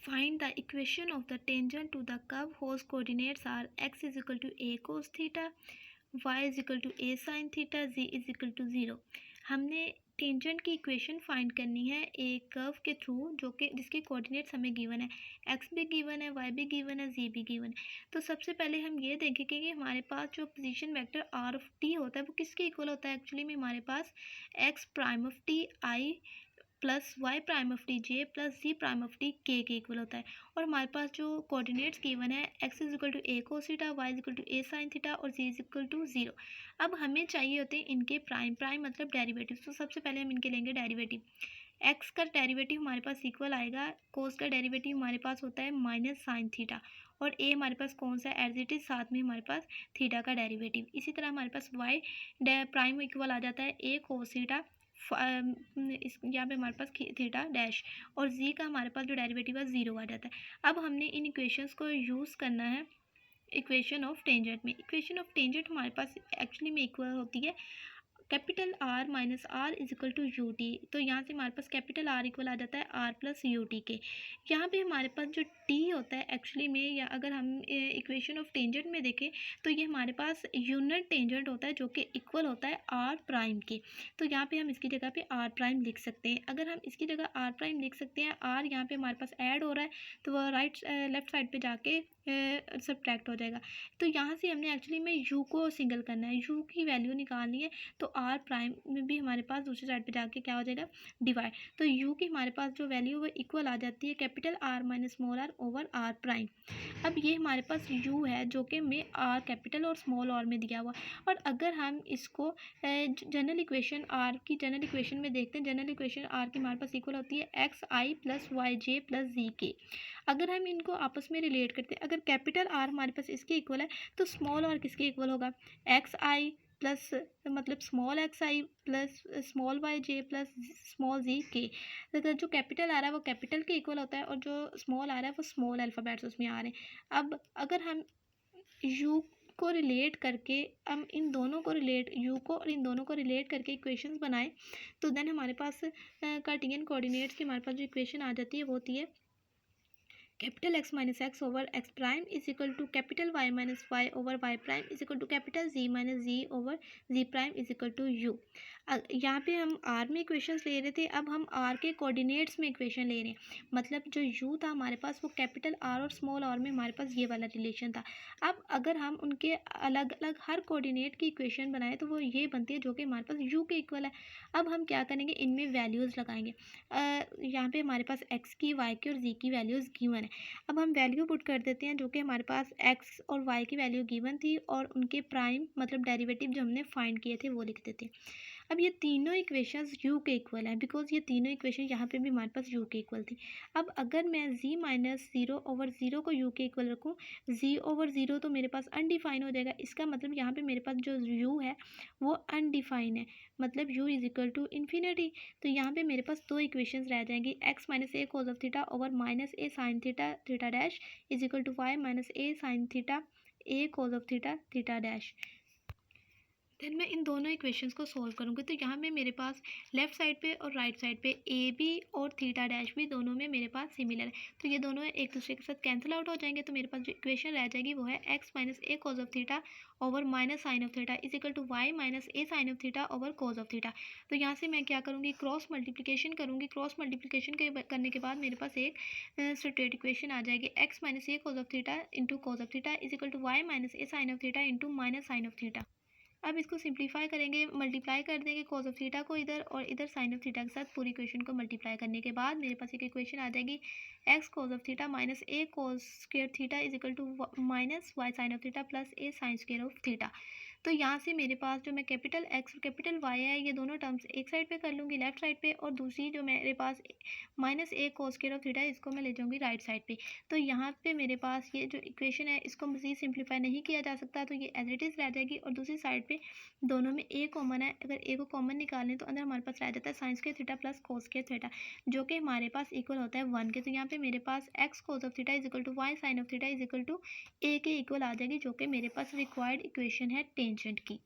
Find the equation of the tangent to the curve whose coordinates are x is equal to a cos theta, y is equal to a sin theta, z is equal to 0। हमने tangent की equation find करनी है एक curve के through जो कि जिसके coordinates हमें गिवन है, x भी गिवन है, y भी गिवन है, z भी गिवन है। तो सबसे पहले हम ये देखेंगे कि हमारे पास जो position vector r of t होता है वो किसके इक्वल होता है। एक्चुअली में हमारे पास x prime of t i plus y prime of t j plus z prime of t k equal होता है। और हमारे पास जो कोऑर्डिनेट्स गिवन है x is equal to a cos theta, y is equal to a sine theta और z is equal to 0। अब हमें चाहिए होते हैं इनके प्राइम मतलब डेरिवेटिव। तो सबसे पहले हम इनके लेंगे डेरिवेटिव। एक्स का डेरिवेटिव हमारे पास इक्वल आएगा, कोस का डेरिवेटिव हमारे पास होता है माइनस साइन थीटा, और ए हमारे पास कौन सा एज इट इज, साथ में हमारे पास थीटा का डेरिवेटिव। इसी तरह हमारे पास वाई प्राइम इक्वल आ जाता है ए कोस थीटा, इस यहाँ पे हमारे पास थीटा डैश, और जी का हमारे पास जो डेरिवेटिव है 0 आ जाता है। अब हमने इन इक्वेशंस को यूज़ करना है इक्वेशन ऑफ टेंजेंट में। इक्वेशन ऑफ टेंजेंट हमारे पास एक्चुअली में इक्वल होती है capital r minus r is equal to u t. तो यहाँ से हमारे पास कैपिटल आर इक्वल आ जाता है आर प्लस यू टी के। यहाँ पे हमारे पास जो टी होता है एक्चुअली में, या अगर हम इक्वेशन ऑफ टेंजेंट में देखें तो ये हमारे पास यूनिट टेंजेंट होता है जो कि इक्वल होता है आर प्राइम के। तो यहाँ पे हम इसकी जगह पे आर प्राइम लिख सकते हैं। अगर हम इसकी जगह आर प्राइम लिख सकते हैं, आर यहाँ पे हमारे पास ऐड हो रहा है तो वह लेफ्ट साइड पे जाके सब्ट्रैक्ट हो जाएगा। तो यहाँ से हमने एक्चुअली में यू को सिंगल करना है, यू की वैल्यू निकालनी है। तो आर प्राइम में भी हमारे पास दूसरी साइड पे जाके क्या हो जाएगा, डिवाइड। तो यू की हमारे पास जो वैल्यू वो इक्वल आ जाती है capital r minus small r over r prime. अब ये हमारे पास यू है जो कि में आर कैपिटल और स्मॉल आर में दिया हुआ। और अगर हम इसको जनरल इक्वेशन आर की जनरल इक्वेशन में देखते हैं, जनरल इक्वेशन आर की हमारे पास इक्वल होती है एक्स आई प्लस वाई जे प्लस जी के। अगर हम इनको आपस में रिलेट करते हैं, अगर कैपिटल आर हमारे पास इसके इक्वल है तो स्मॉल आर किसके इक्वल होगा, एक्स आई प्लस मतलब स्मॉल एक्स आई प्लस स्मॉल वाई जे प्लस स्मॉल जी के। तो जो कैपिटल आ रहा है वो कैपिटल के इक्वल होता है और जो स्मॉल आ रहा है वो स्मॉल अल्फ़ाबेट्स उसमें आ रहे हैं। अब अगर हम यू को रिलेट करके हम इन दोनों को रिलेट यू को और इन दोनों को रिलेट करके इक्वेशंस बनाएं तो देन हमारे पास कार्टेशियन कोऑर्डिनेट्स की हमारे पास जो इक्वेशन आ जाती है वो होती है capital x minus x over x prime is equal to capital y minus y over y prime is equal to capital z minus z over z prime is equal to u. यहाँ पे हम are में equations ले रहे थे, अब हम are के कोऑर्डिनेट्स में इक्वेशन ले रहे हैं। मतलब जो यू था हमारे पास वो कैपिटल आर और स्मॉल आर में हमारे पास ये वाला रिलेशन था। अब अगर हम उनके अलग अलग हर कोऑर्डिनेट की इक्वेशन बनाए तो वो ये बनती है जो कि हमारे पास यू के इक्वल है। अब हम क्या करेंगे, इनमें वैल्यूज़ लगाएंगे। यहाँ पे हमारे पास एक्स की, वाई की और जी की वैल्यूज़ गिवन है। अब हम वैल्यू पुट कर देते हैं जो कि हमारे पास एक्स और वाई की वैल्यू गिवन थी और उनके प्राइम मतलब डेरिवेटिव जो हमने फाइंड किए थे वो लिख देते हैं। अब ये तीनों इक्वेशंस यू के इक्वल हैं बिकॉज ये तीनों इक्वेशन यहाँ पे भी हमारे पास यू के इक्वल थी। अब अगर मैं z minus zero over zero को यू के इक्वल रखूँ, z ओवर ज़ीरो तो मेरे पास अनडिफाइन हो जाएगा। इसका मतलब यहाँ पे मेरे पास जो u है वो अनडिफाइन है, मतलब u is equal to infinity. तो यहाँ पे मेरे पास दो इक्वेशंस रह जाएंगी, x minus a cos of theta over minus a sine theta theta dash is equal to y minus a sine theta a cos of theta theta dash. Then मैं इन दोनों इक्वेशंस को सॉल्व करूँगी। तो यहाँ पे मेरे पास लेफ्ट साइड पे और राइट साइड पे ए बी और थीटा डैश भी दोनों में मेरे पास सिमिलर है, तो ये दोनों एक दूसरे के साथ कैंसिल आउट हो जाएंगे। तो मेरे पास जो इक्वेशन रह जाएगी वो है x minus a cos of theta over minus sine of theta is equal to y minus a sine of theta over cos of theta. तो यहाँ से मैं क्या करूँगी, क्रॉस मल्टीप्लिकेशन करूँगी। क्रॉस मल्टीप्लिकेशन करने के बाद मेरे पास एक स्ट्रेट इक्वेशन आ जाएगी, x minus a cos of theta into cos of theta is equal to y minus a sine of theta into minus sine of theta. अब इसको सिंप्लीफाई करेंगे, मल्टीप्लाई कर देंगे कॉस ऑफ थीटा को इधर और इधर साइन ऑफ थीटा के साथ पूरी इक्वेशन को मल्टीप्लाई करने के बाद मेरे पास एक इक्वेशन आ जाएगी, x cos of theta minus a cos square theta is equal to minus y sign of theta plus a sine square of theta. तो यहाँ से मेरे पास जो मैं कैपिटल एक्स और कैपिटल वाई है ये दोनों टर्म्स एक साइड पे कर लूँगी लेफ्ट साइड पे, और दूसरी जो मेरे पास minus a cos square of theta है इसको मैं ले जाऊँगी राइट साइड पे। तो यहाँ पे मेरे पास ये जो इक्वेशन है इसको मज़ीद सिंप्लीफाई नहीं किया जा सकता, तो ये एज इट इज़ रह जाएगी। और दूसरी साइड पे दोनों में ए कॉमन है, अगर ए को कॉमन निकालें तो अंदर हमारे पास रह जाता है sine square theta plus cos square theta जो कि हमारे पास इक्वल होता है 1 के। तो यहाँ पे मेरे पास x cos of theta is equal to y sign of theta is equal to a के इक्वल आ जाएगी जो कि मेरे पास रिक्वायर्ड इक्वेशन है टेंजेंट की।